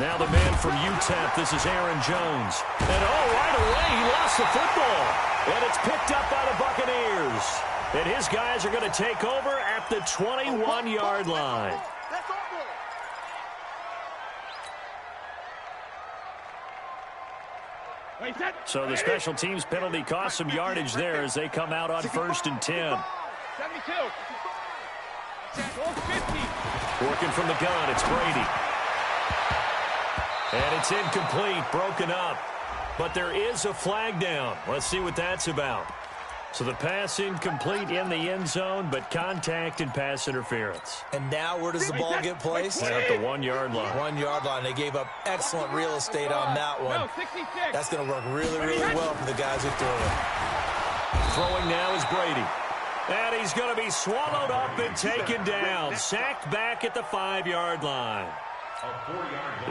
Now the man from UTEP, this is Aaron Jones. And right away, he lost the football. And it's picked up by the Buccaneers. And his guys are going to take over at the 21-yard line. So the special teams penalty cost some yardage there as they come out on 1st and 10. 72. Working from the gun, it's Brady. And it's incomplete, broken up. But there is a flag down. Let's see what that's about. So the pass incomplete in the end zone, but contact and pass interference. And now where does the ball get placed? At the 1-yard line. 1-yard line. They gave up excellent real estate on that one. That's going to work really, really well for the guys who threw it. Throwing now is Brady. And he's going to be swallowed up and taken down. Sacked back at the 5-yard line.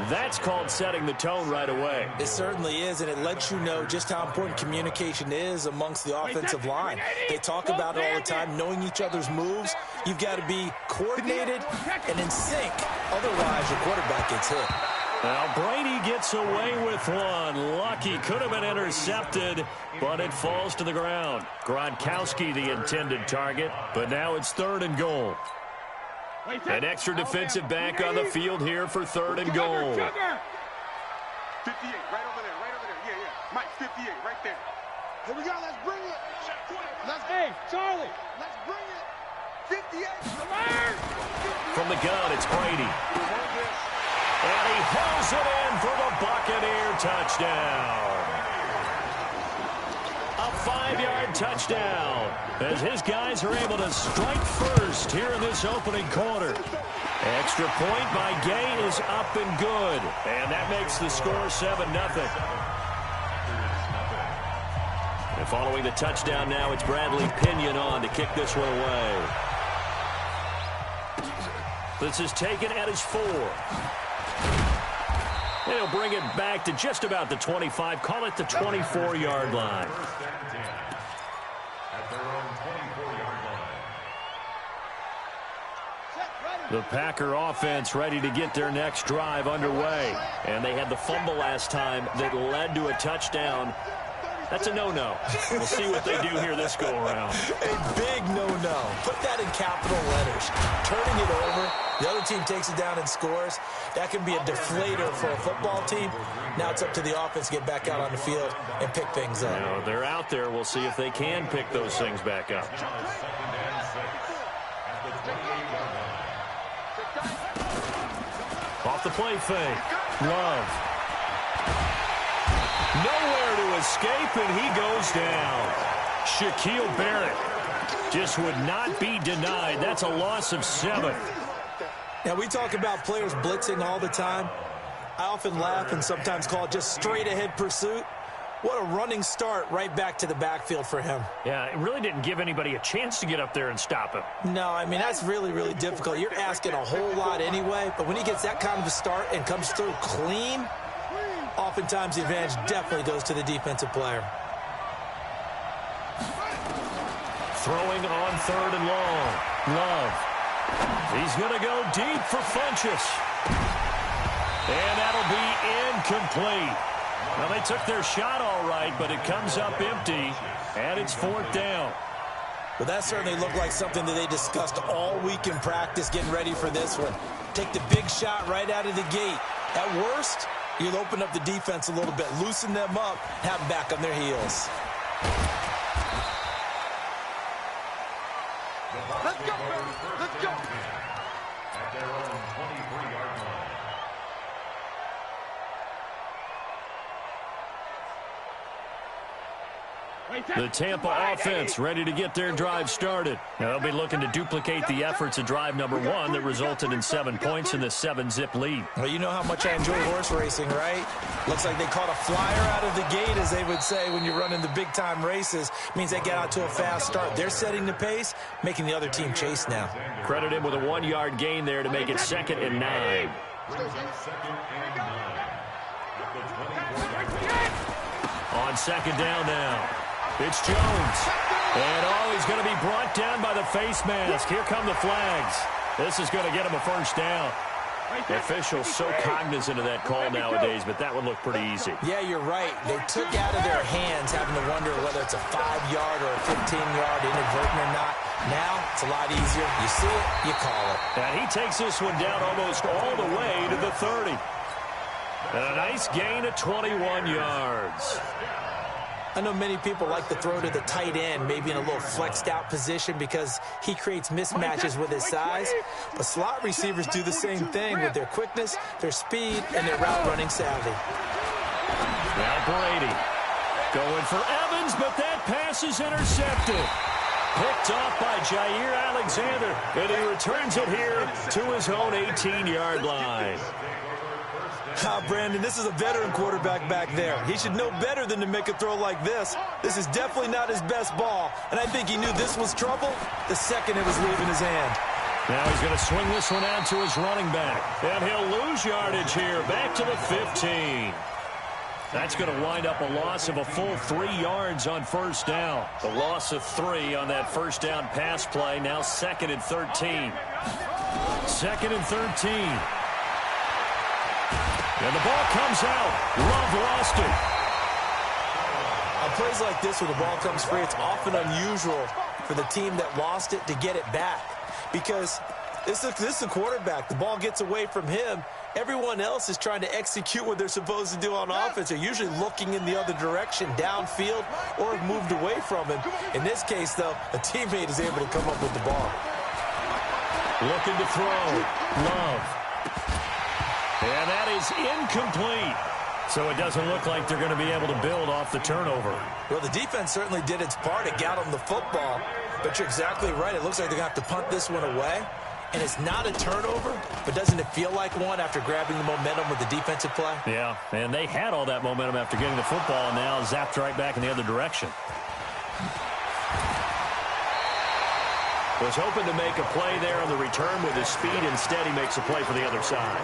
That's called setting the tone right away. It certainly is, and it lets you know just how important communication is amongst the offensive line. They talk about it all the time, knowing each other's moves. You've got to be coordinated and in sync. Otherwise, your quarterback gets hit. Now, Brady gets away with one. Lucky, could have been intercepted, but it falls to the ground. Gronkowski, the intended target, but now it's 3rd and goal. An extra defensive back on the field here for 3rd and goal. 58, right over there, Yeah. Mike, 58, right there. Here we go, let's bring it. Hey, Charlie. Let's bring it. 58. From the gun, it's Brady. And he hauls it in for the Buccaneer touchdown. A 5-yard touchdown as his guys are able to strike first here in this opening quarter. Extra point by Gay is up and good. And that makes the score 7-0. And following the touchdown now, it's Bradley Pinion on to kick this one away. This is taken at his 4. And he'll bring it back to just about the 25. Call it the 24-yard line. The Packer offense ready to get their next drive underway. And they had the fumble last time that led to a touchdown. That's a no-no. We'll see what they do here this go-around. A big no-no. Put that in capital letters. Turning it over. The other team takes it down and scores. That can be a deflator for a football team. Now it's up to the offense to get back out on the field and pick things up. Now they're out there. We'll see if they can pick those things back up. Off the play fake. Love. Nowhere to escape, and he goes down. Shaquille Barrett just would not be denied. That's a loss of 7. Now, we talk about players blitzing all the time. I often laugh and sometimes call it just straight-ahead pursuit. What a running start right back to the backfield for him. Yeah, it really didn't give anybody a chance to get up there and stop him. No, I mean, that's really, really difficult. You're asking a whole lot anyway, but when he gets that kind of a start and comes through clean, oftentimes the advantage definitely goes to the defensive player. Throwing on 3rd and long. Love. He's going to go deep for Funchess. And that'll be incomplete. Well, they took their shot all right, but it comes up empty, and it's 4th down. Well, that certainly looked like something that they discussed all week in practice getting ready for this one. Take the big shot right out of the gate. At worst, you'll open up the defense a little bit, loosen them up, have them back on their heels. Let's go, baby. Let's go. At their own 23-yard line. The Tampa offense ready to get their drive started. Now, they'll be looking to duplicate the efforts of drive number 1 that resulted in 7 points in the 7-zip lead. Well, you know how much I enjoy horse racing, right? Looks like they caught a flyer out of the gate, as they would say when you're running the big-time races. Means they get out to a fast start. They're setting the pace, making the other team chase now. Credit him with a 1-yard gain there to make it 2nd and 9. On 2nd down now. It's Jones. And, he's going to be brought down by the face mask. Here come the flags. This is going to get him a first down. The officials so cognizant of that call nowadays, but that would look pretty easy. Yeah, you're right. They took out of their hands having to wonder whether it's a 5-yard or a 15-yard inadvertent or not. Now, it's a lot easier. You see it, you call it. And he takes this one down almost all the way to the 30. And a nice gain of 21 yards. I know many people like to throw to the tight end, maybe in a little flexed out position because he creates mismatches with his size. But slot receivers do the same thing with their quickness, their speed, and their route running savvy. Now Brady going for Evans, but that pass is intercepted. Picked off by Jair Alexander, and he returns it here to his own 18-yard line. Brandon, this is a veteran quarterback back there. He should know better than to make a throw like this. This is definitely not his best ball, and I think he knew this was trouble the second it was leaving his hand. Now he's going to swing this one out to his running back, and he'll lose yardage here, back to the 15. That's going to wind up a loss of a full 3 yards on first down. The loss of 3 on that first down pass play, now 2nd and 13. 2nd and 13. And the ball comes out. Love lost it. On plays like this where the ball comes free, it's often unusual for the team that lost it to get it back. Because this is a quarterback. The ball gets away from him. Everyone else is trying to execute what they're supposed to do on offense. They're usually looking in the other direction, downfield, or have moved away from him. In this case, though, a teammate is able to come up with the ball. Looking to throw. Love. And that is incomplete. So it doesn't look like they're going to be able to build off the turnover. Well, the defense certainly did its part. It got them the football. But you're exactly right. It looks like they're going to have to punt this one away. And it's not a turnover, but doesn't it feel like one after grabbing the momentum with the defensive play? Yeah, and they had all that momentum after getting the football, and now zapped right back in the other direction. Was hoping to make a play there on the return with his speed. Instead, he makes a play for the other side.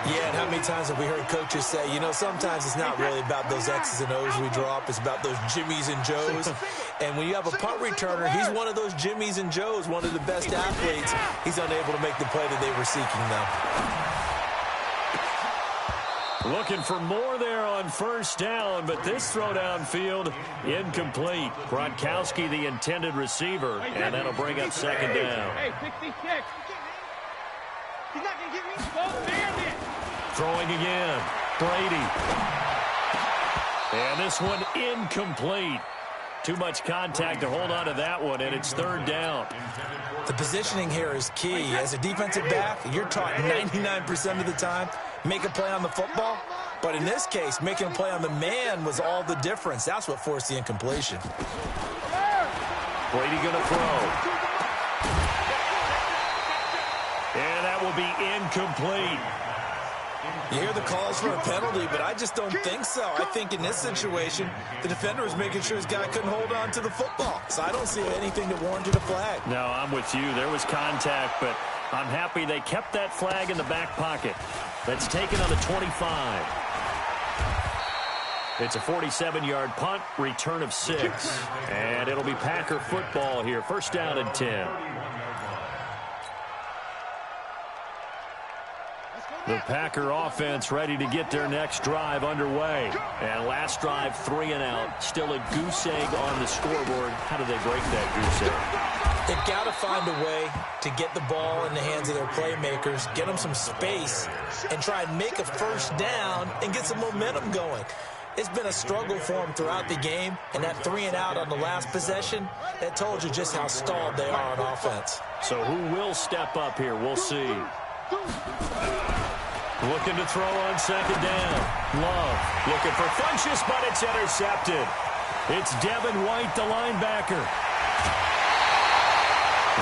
Yeah, and how many times have we heard coaches say, you know, sometimes it's not really about those X's and O's we draw up. It's about those Jimmies and Joes. And when you have a punt returner, he's one of those Jimmies and Joes, one of the best athletes. He's unable to make the play that they were seeking, though. Looking for more there on first down, but this throw downfield incomplete. Gronkowski, the intended receiver, and that'll bring up 2nd down. Hey, 66. He's not going to get me. Don't man it. Throwing again. Brady. And this one incomplete. Too much contact to hold on to that one, and it's 3rd down. The positioning here is key. As a defensive back, you're taught 99% of the time, make a play on the football. But in this case, making a play on the man was all the difference. That's what forced the incompletion. Brady going to throw. And that will be incomplete. You hear the calls for a penalty, but I just don't think so. I think in this situation, the defender was making sure his guy couldn't hold on to the football. So I don't see anything that warranted a flag. No, I'm with you. There was contact, but I'm happy they kept that flag in the back pocket. That's taken on the 25. It's a 47-yard punt, return of 6. And it'll be Packer football here. 1st down and 10. The Packer offense ready to get their next drive underway. And last drive, 3 and out. Still a goose egg on the scoreboard. How do they break that goose egg? They've got to find a way to get the ball in the hands of their playmakers, get them some space, and try and make a first down and get some momentum going. It's been a struggle for them throughout the game, and that 3 and out on the last possession, that told you just how stalled they are on offense. So who will step up here? We'll see. Looking to throw on 2nd down. Love looking for Funchess, but it's intercepted. It's Devin White, the linebacker.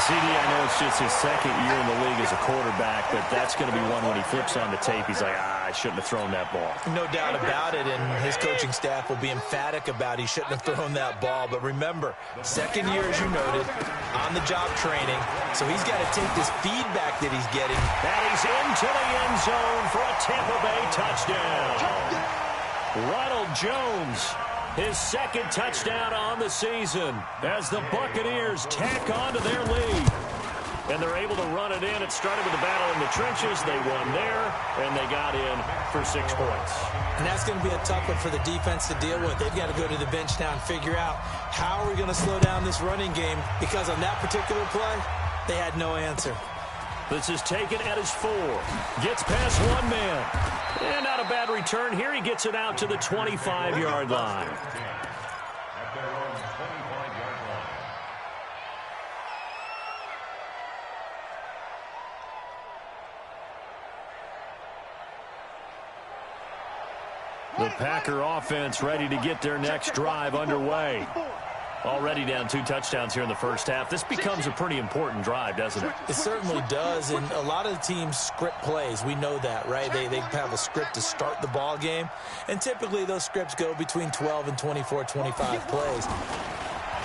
CD, I know it's just his 2nd year in the league as a quarterback, but that's going to be one when he flips on the tape. He's like, I shouldn't have thrown that ball. No doubt about it, and his coaching staff will be emphatic about he shouldn't have thrown that ball. But remember, 2nd year, as you noted, on-the-job training, so he's got to take this feedback that he's getting. That is into the end zone for a Tampa Bay touchdown. Ronald Jones His second touchdown on the season as the Buccaneers tack on to their lead. And they're able to run it in. It started with a battle in the trenches. They won there, and they got in for 6 points. And that's going to be a tough one for the defense to deal with. They've got to go to the bench now and figure out how are we going to slow down this running game, because on that particular play, they had no answer. This is taken at his 4. Gets past one man. And not a bad return. Here he gets it out to the 25-yard line. At their own 25-yard line. The Packer offense ready to get their next drive underway. Already down 2 touchdowns here in the first half. This becomes a pretty important drive, doesn't it? It certainly does, and a lot of the teams script plays. We know that, right? They have a script to start the ball game, and typically those scripts go between 12 and 24, 25 plays.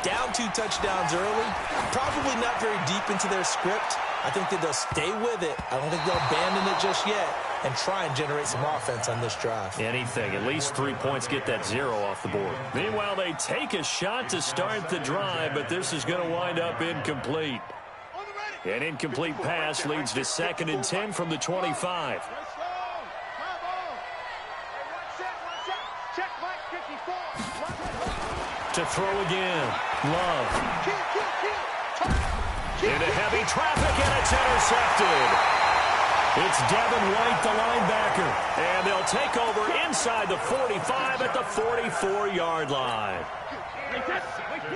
Down 2 touchdowns early, probably not very deep into their script. I think that they'll stay with it. I don't think they'll abandon it just yet and try and generate some offense on this drive. Anything. At least 3 points, get that 0 off the board. Meanwhile, they take a shot to start the drive, but this is going to wind up incomplete. An incomplete pass leads to 2nd and 10 from the 25. To throw again. Love. Into heavy traffic, and it's intercepted. It's Devin White, the linebacker, and they'll take over inside the 45 at the 44-yard line. The Bucs take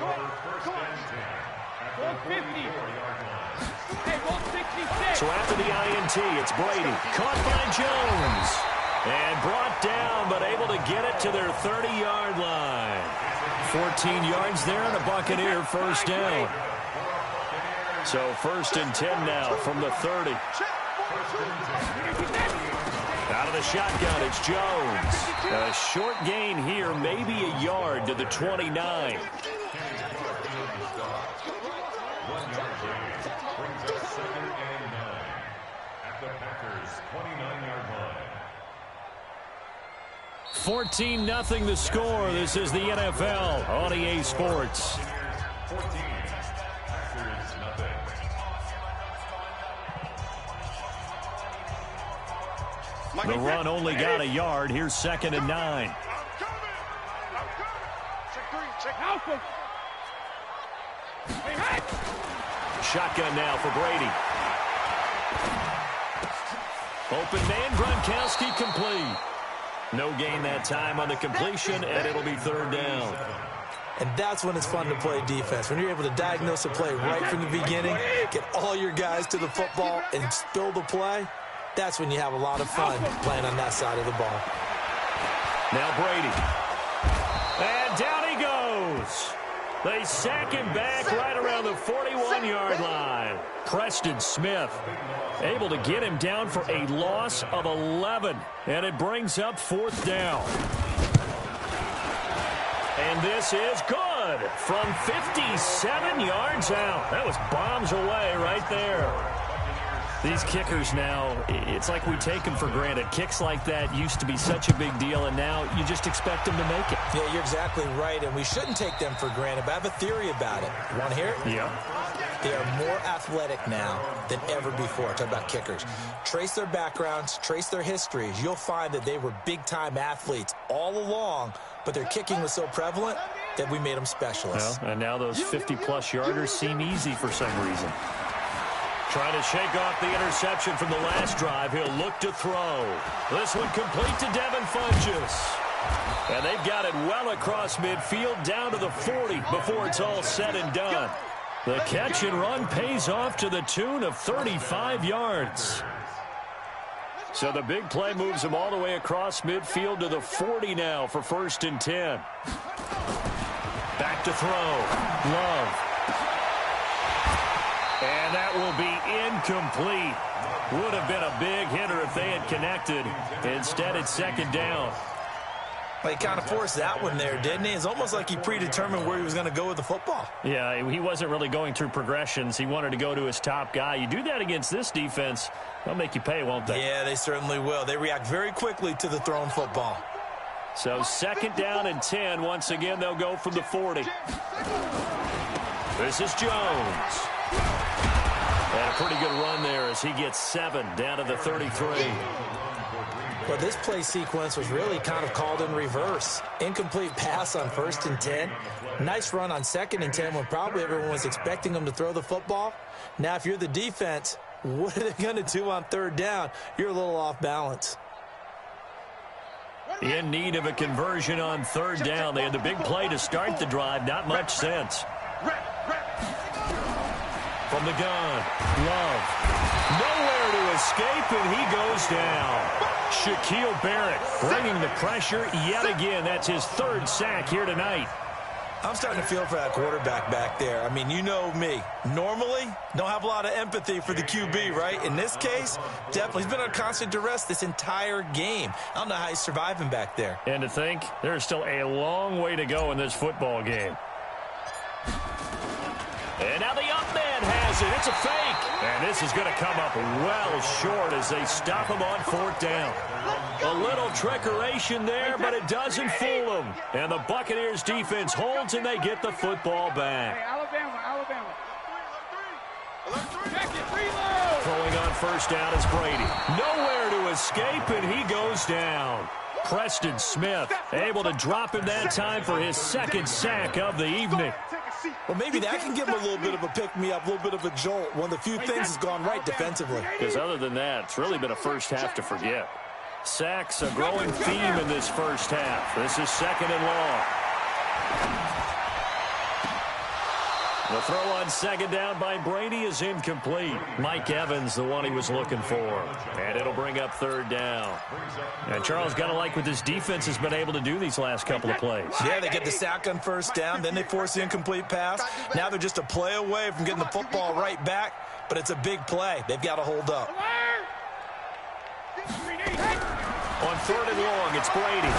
over 1st and 10 at the 44-yard line. So after the INT, it's Brady. Caught by Jones. And brought down, but able to get it to their 30-yard line. 14 yards there, and a Buccaneer first down. So 1st and 10 now from the 30. Out of the shotgun, it's Jones. A short gain here, maybe a yard to the 29. 1 yard gain brings us 2nd and 9 at the Packers' 29-yard line. 14-0 the score. This is the NFL on EA Sports. 14, Packers nothing. The run only got a yard. Here's 2nd and 9. Shotgun now for Brady. Open man, Gronkowski complete. No gain that time on the completion, and it'll be 3rd down. And that's when it's fun to play defense. When you're able to diagnose a play right from the beginning, get all your guys to the football, and spill the play, that's when you have a lot of fun playing on that side of the ball. Now Brady. And down he goes. They sack him back right around the 41-yard line. Preston Smith able to get him down for a loss of 11. And it brings up 4th down. And this is good from 57 yards out. That was bombs away right there. These kickers now, it's like we take them for granted. Kicks like that used to be such a big deal, and now you just expect them to make it. Yeah, you're exactly right, and we shouldn't take them for granted, but I have a theory about it. You want to hear it? Yeah. They are more athletic now than ever before. Talk about kickers. Trace their backgrounds, trace their histories. You'll find that they were big-time athletes all along, but their kicking was so prevalent that we made them specialists. Well, and now those 50-plus yarders seem easy for some reason. Trying to shake off the interception from the last drive. He'll look to throw. This one complete to Devin Funchess. And they've got it well across midfield down to the 40 before it's all said and done. The catch and run pays off to the tune of 35 yards. So the big play moves them all the way across midfield to the 40 now for 1st and 10. Back to throw. Love. And that will be incomplete. Would have been a big hitter if they had connected. Instead, it's 2nd down. Well, he kind of forced that one there, didn't he? It's almost like he predetermined where he was going to go with the football. Yeah, he wasn't really going through progressions. He wanted to go to his top guy. You do that against this defense, they'll make you pay, won't they? Yeah, they certainly will. They react very quickly to the thrown football. So 2nd down and 10. Once again, they'll go from the 40. This is Jones. And a pretty good run there as he gets 7 down to the 33. Well, this play sequence was really kind of called in reverse. Incomplete pass on 1st and 10. Nice run on 2nd and 10 when probably everyone was expecting him to throw the football. Now, if you're the defense, what are they going to do on 3rd down? You're a little off balance. In need of a conversion on 3rd down. They had the big play to start the drive. Not much sense. From the gun, Love. Nowhere to escape, and he goes down. Shaquille Barrett bringing the pressure yet again. That's his 3rd sack here tonight. I'm starting to feel for that quarterback back there. I mean, you know me. Normally, don't have a lot of empathy for the QB, right? In this case, definitely. He's been on constant duress this entire game. I don't know how he's surviving back there. And to think, there's still a long way to go in this football game. And now the up man has it. It's a fake. And this is going to come up well short as they stop him on 4th down. A little trickeration there, but it doesn't fool them. And the Buccaneers defense holds and they get the football back. Hey, Alabama. Throwing on 1st down is Brady. Nowhere to escape, and he goes down. Preston Smith able to drop him that time for his 2nd sack of the evening. Well, maybe that can give him a little bit of a pick-me-up, a little bit of a jolt. One of the few things has gone right defensively. Because other than that, it's really been a first half to forget. Sacks, a growing theme in this first half. This is 2nd and long. The throw on 2nd down by Brady is incomplete. Mike Evans, the one he was looking for. And it'll bring up 3rd down. And Charles, got to like what this defense has been able to do these last couple of plays. Yeah, they get the sack on 1st down, then they force the incomplete pass. Now they're just a play away from getting the football right back, but it's a big play. They've got to hold up. On 3rd and long, it's Brady.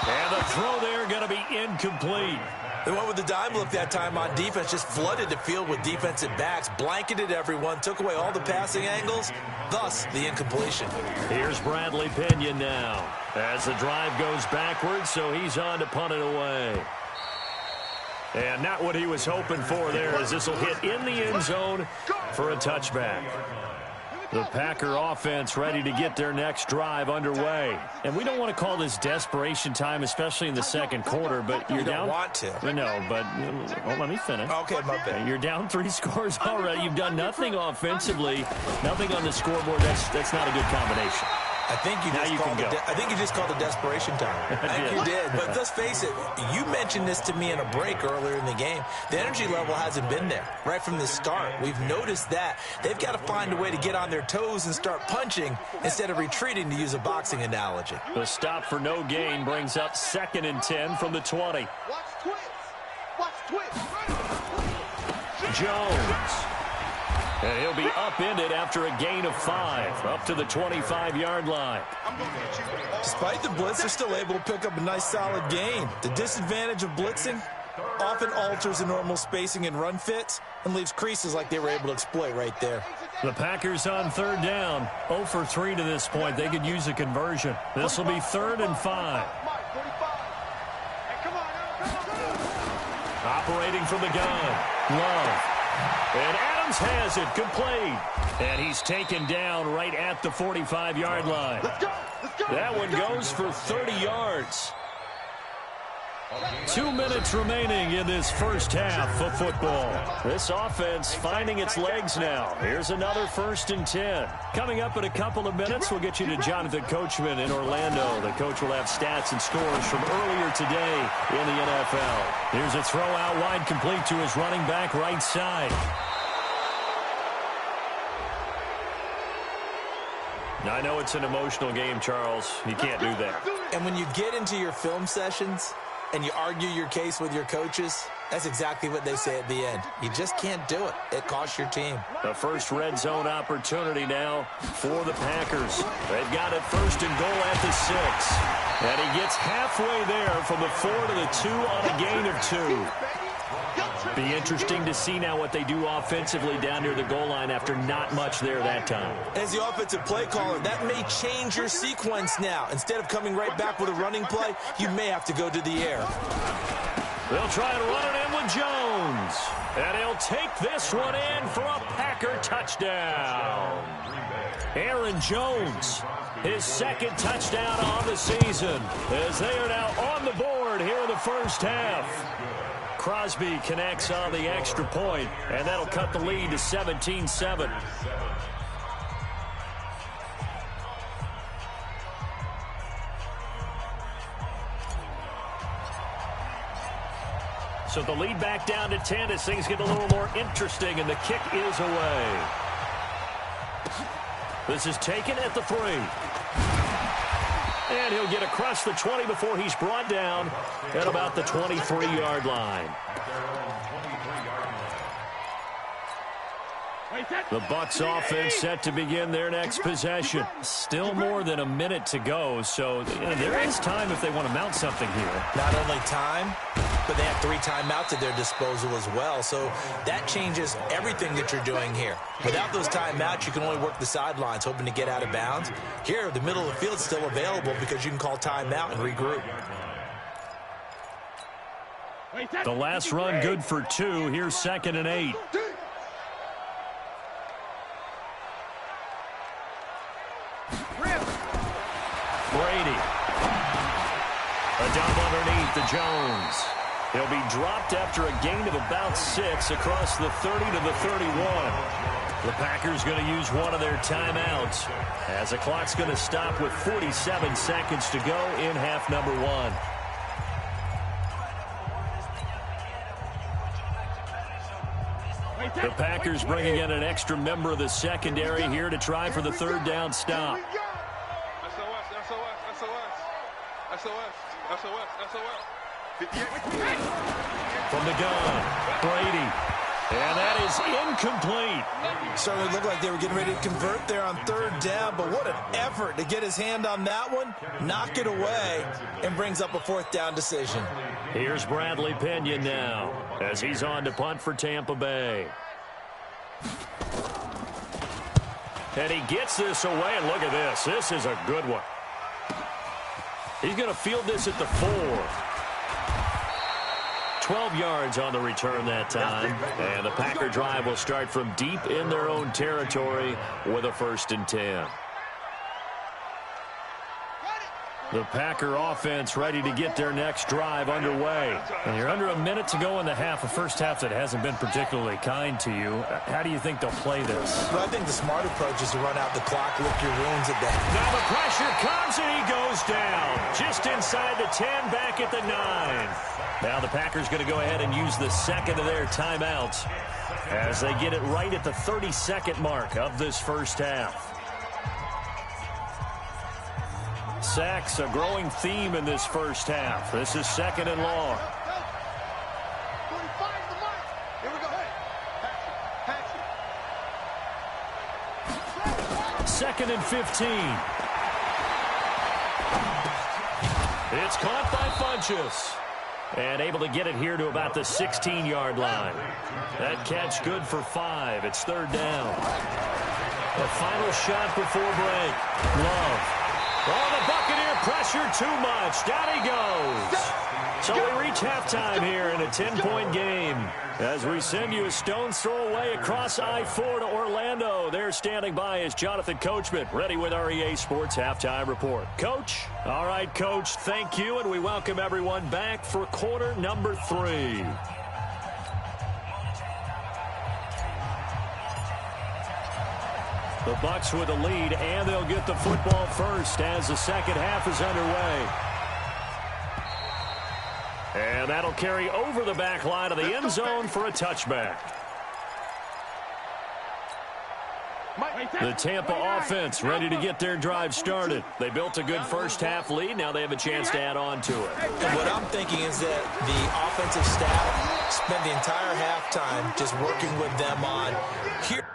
And the throw there going to be incomplete. They went with the dime look that time on defense, just flooded the field with defensive backs, blanketed everyone, took away all the passing angles, thus the incompletion. Here's Bradley Pinion now as the drive goes backwards, so he's on to punt it away. And not what he was hoping for there, as this will hit in the end zone for a touchback. The Packer offense ready to get their next drive underway. And we don't want to call this desperation time, especially in the 2nd quarter, but you're down. You don't want to. No, but let me finish. Okay, my bad. You're down 3 scores already. You've done nothing offensively, nothing on the scoreboard. That's not a good combination. I think you just called a desperation time. I think you did. But let's face it, you mentioned this to me in a break earlier in the game. The energy level hasn't been there right from the start. We've noticed that. They've got to find a way to get on their toes and start punching instead of retreating, to use a boxing analogy. The stop for no gain brings up 2nd and 10 from the 20. Watch twist. Jones. And he'll be upended after a gain of 5, up to the 25-yard line. Despite the blitz, they're still able to pick up a nice solid gain. The disadvantage of blitzing often alters the normal spacing and run fits and leaves creases like they were able to exploit right there. The Packers on 3rd down, 0 for 3 to this point. They could use a conversion. This will be 3rd and 5. Operating from the gun, Love. And Adams has it, complete. And he's taken down right at the 45-yard line. That one goes for 30 yards. 2 minutes remaining in this first half of football. This offense finding its legs now. Here's another 1st and 10. Coming up in a couple of minutes, we'll get you to Jonathan Coachman in Orlando. The coach will have stats and scores from earlier today in the NFL. Here's a throw out wide, complete to his running back right side. Now, I know it's an emotional game, Charles. You can't do that. And when you get into your film sessions and you argue your case with your coaches, that's exactly what they say at the end. You just can't do it. It costs your team. The first red zone opportunity now for the Packers. They've got it 1st and goal at the 6. And he gets halfway there from the 4 to the 2 on a gain of 2. Be interesting to see now what they do offensively down near the goal line after not much there that time. As the offensive play caller, that may change your sequence now. Instead of coming right back with a running play, you may have to go to the air. They'll try and run it in with Jones. And he'll take this one in for a Packer touchdown. Aaron Jones, his second touchdown on the season, as they are now on the board here in the first half. Crosby connects on the extra point, and that'll cut the lead to 17-7. So the lead back down to 10 as things get a little more interesting, and the kick is away. This is taken at the 3. And he'll get across the 20 before he's brought down at about the 23-yard line. The Bucs offense set to begin their next possession. Still more than a minute to go, so there is time if they want to mount something here. Not only time, but they have 3 timeouts at their disposal as well, so that changes everything that you're doing here. Without those timeouts, you can only work the sidelines, hoping to get out of bounds. Here, the middle of the field is still available because you can call timeout and regroup. The last run good for 2. Here's 2nd and 8. Brady. A dump underneath to Jones. He'll be dropped after a gain of about 6 across the 30 to the 31. The Packers going to use one of their timeouts as the clock's going to stop with 47 seconds to go in half number 1. The Packers bringing in an extra member of the secondary here to try for the 3rd down stop. From the gun, Brady. And that is incomplete. Certainly looked like they were getting ready to convert there on 3rd down, but what an effort to get his hand on that one, knock it away, and brings up a 4th down decision. Here's Bradley Pinion now as he's on to punt for Tampa Bay. And he gets this away, and look at this. This is a good one. He's going to field this at the 4. 12 yards on the return that time. And the Packer drive will start from deep in their own territory with a 1st and 10. The Packer offense ready to get their next drive underway. And you're under a minute to go in the half, a first half that hasn't been particularly kind to you. How do you think they'll play this? Well, I think the smart approach is to run out the clock, lick your wounds at that. Now the pressure comes and he goes down. Just inside the 10, back at the 9. Now the Packers going to go ahead and use the 2nd of their timeouts as they get it right at the 32nd mark of this first half. Sacks, a growing theme in this first half. This is 2nd and long. 45 the mark. Here we go. Hey, 2nd and 15. It's caught by Funchess. And able to get it here to about the 16-yard line. That catch good for 5. It's 3rd down. The final shot before break. Love. Oh, the Buccaneer pressure too much. Down he goes. So we reach halftime here in a 10-point game as we send you a stone's throw away across I-4 to Orlando. There standing by is Jonathan Coachman, ready with our EA Sports Halftime Report. Coach? All right, Coach, thank you, and we welcome everyone back for quarter number 3. The Bucs with a lead, and they'll get the football first as the second half is underway. And that'll carry over the back line of the end zone for a touchback. The Tampa offense ready to get their drive started. They built a good first half lead. Now they have a chance to add on to it. And what I'm thinking is that the offensive staff spent the entire halftime just working with them on here.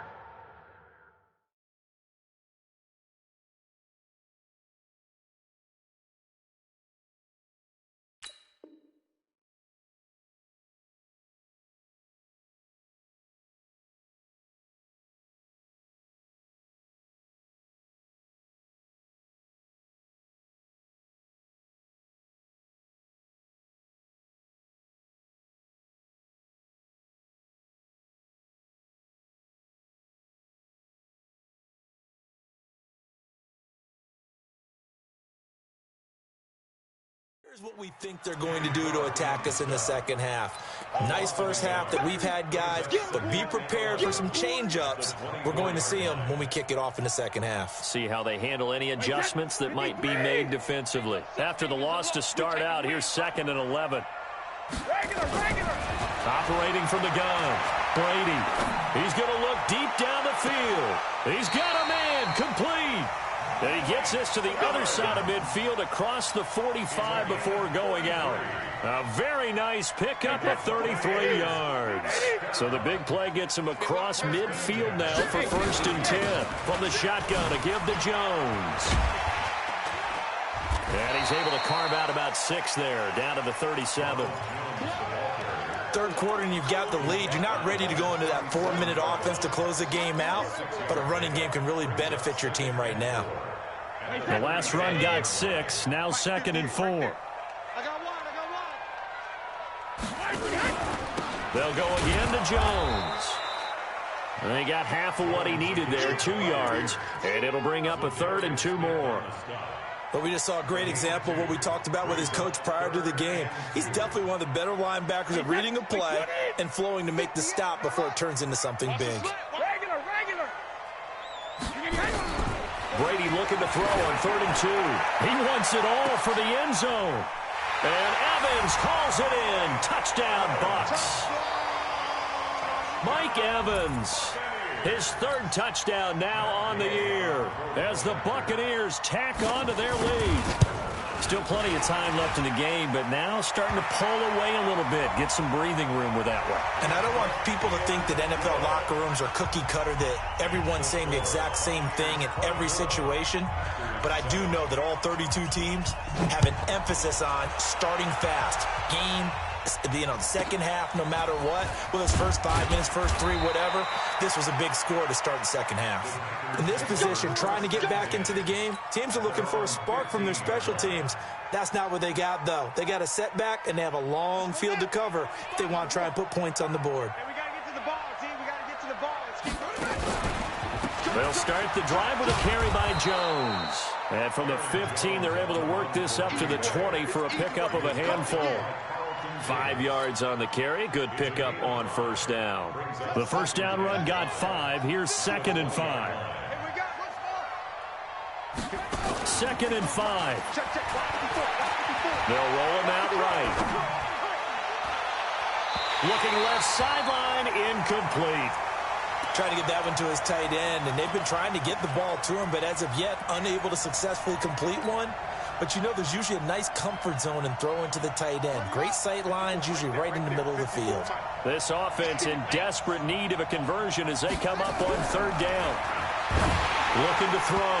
Here's what we think they're going to do to attack us in the second half. Nice first half that we've had, guys, but be prepared for some change-ups. We're going to see them when we kick it off in the second half. See how they handle any adjustments that might be made defensively. After the loss to start out, here's 2nd and 11. Operating from the gun, Brady. He's going to look deep down the field. He's got a man, complete. And he gets this to the other side of midfield across the 45 before going out. A very nice pickup of 33 yards. So the big play gets him across midfield now for 1st and 10. From the shotgun to give to Jones. And he's able to carve out about 6 there, down to the 37. Third quarter and you've got the lead. You're not ready to go into that 4-minute offense to close the game out, but a running game can really benefit your team right now. The last run got 6, now 2nd and 4. I got one. They'll go again to Jones. And they got half of what he needed there, 2 yards, and it'll bring up a 3rd and 2 more. But we just saw a great example of what we talked about with his coach prior to the game. He's definitely one of the better linebackers at reading a play and flowing to make the stop before it turns into something big. Brady looking to throw on 3rd and 2. He wants it all for the end zone. And Evans calls it in. Touchdown, Bucs. Mike Evans, his 3rd touchdown now on the year as the Buccaneers tack on to their lead. Still plenty of time left in the game, but now starting to pull away a little bit, get some breathing room with that one. And I don't want people to think that NFL locker rooms are cookie cutter, that everyone's saying the exact same thing in every situation. But I do know that all 32 teams have an emphasis on starting fast. Game, the second half, no matter what, whether it's first 5 minutes, first 3, whatever, this was a big score to start the second half. In this position, trying to get back into the game, teams are looking for a spark from their special teams. That's not what they got, though. They got a setback, and they have a long field to cover if they want to try and put points on the board. Hey, we got to get to the ball, team. We got to get to the ball. Let's keep They'll start the drive with a carry by Jones. And from the 15, they're able to work this up to the 20 for a pickup of a handful. 5 yards on the carry. Good pickup on 1st down. The 1st down run got 5. Here's 2nd and 5. 2nd and 5. They'll roll him out right. Looking left sideline, incomplete. Trying to get that one to his tight end, and they've been trying to get the ball to him, but as of yet, unable to successfully complete one. But you know there's usually a nice comfort zone in throwing to the tight end. Great sight lines, usually right in the middle of the field. This offense in desperate need of a conversion as they come up on 3rd down. Looking to throw.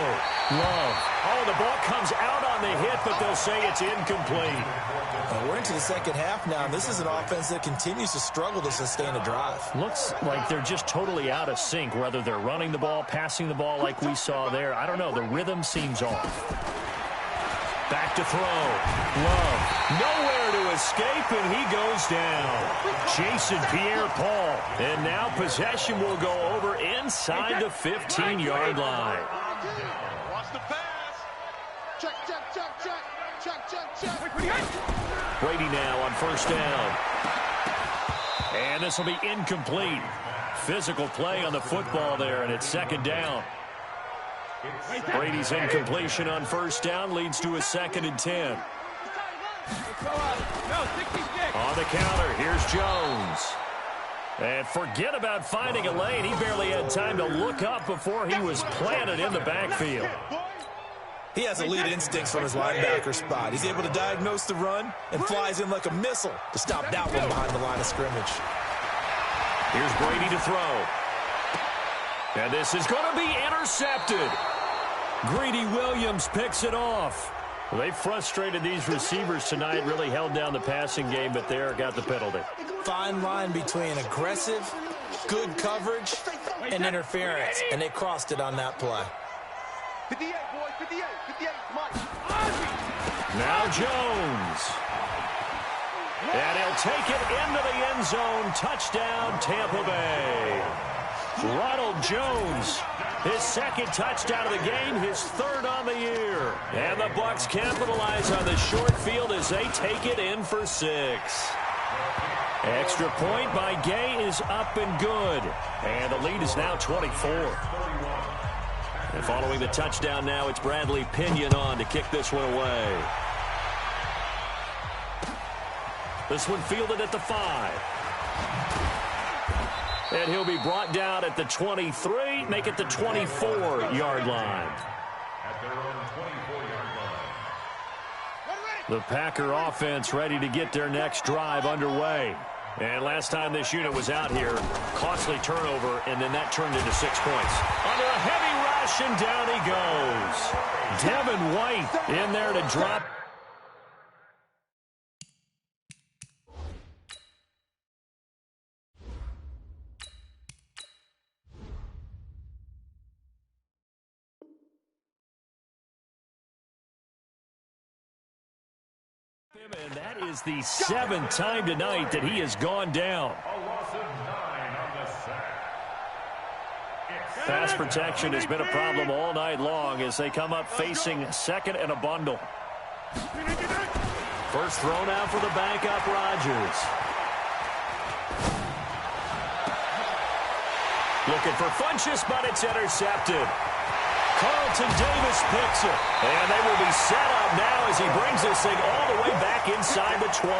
Love. Oh, the ball comes out on the hit, but they'll say it's incomplete. We're into the second half now, and this is an offense that continues to struggle to sustain a drive. Looks like they're just totally out of sync, whether they're running the ball, passing the ball like we saw there. I don't know. The rhythm seems off. Back to throw. Love. Nowhere to escape, and he goes down. Jason Pierre-Paul. And now possession will go over inside the 15-yard line. Watch the pass. Check. Brady now on 1st down. And this will be incomplete. Physical play on the football there, and it's 2nd down. Brady's incompletion on 1st down leads to a 2nd and 10. On the counter, here's Jones. And forget about finding a lane. He barely had time to look up before he was planted in the backfield. He has elite instincts from his linebacker spot. He's able to diagnose the run and flies in like a missile to stop that one behind the line of scrimmage. Here's Brady to throw. And this is going to be intercepted. Greedy Williams picks it off. Well, they frustrated these receivers tonight, really held down the passing game, but there got the penalty. Fine line between aggressive, good coverage, and interference, and they crossed it on that play. 58, boys, 58, Mike. Now Jones. And he'll take it into the end zone. Touchdown, Tampa Bay. Ronald Jones His second touchdown of the game, his third on the year. And the Bucs capitalize on the short field as they take it in for 6. Extra point by Gay is up and good. And the lead is now 24. And following the touchdown now, it's Bradley Pinion on to kick this one away. This one fielded at the 5. And he'll be brought down at the 23, make it the 24-yard line. At their own 24-yard line. The Packer offense ready to get their next drive underway. And last time this unit was out here, costly turnover, and then that turned into 6 points. Under a heavy rush, and down he goes. Devin White in there to drop. And that is the 7th time tonight that he has gone down. A loss of 9 on the sack. Pass protection has been a problem all night long as they come up facing second and a bundle. First thrown out for the backup, Rodgers. Looking for Funchess, but it's intercepted. Carlton Davis picks it. And they will be set up now as he brings this thing all the way back inside the 20.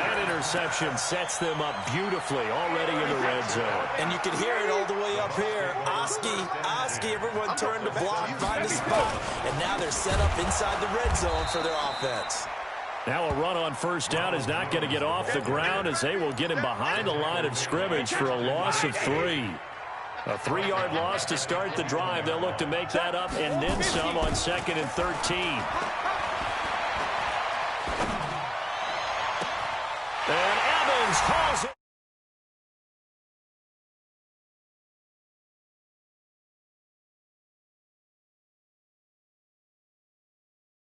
That interception sets them up beautifully already in the red zone. And you can hear it all the way up here. Oski, everyone turned to block, find a spot. And now they're set up inside the red zone for their offense. Now a run on first down is not going to get off the ground as they will get him behind the line of scrimmage for a loss of 3. A 3-yard loss to start the drive. They'll look to make that up and then some on 2nd and 13. And Evans calls it.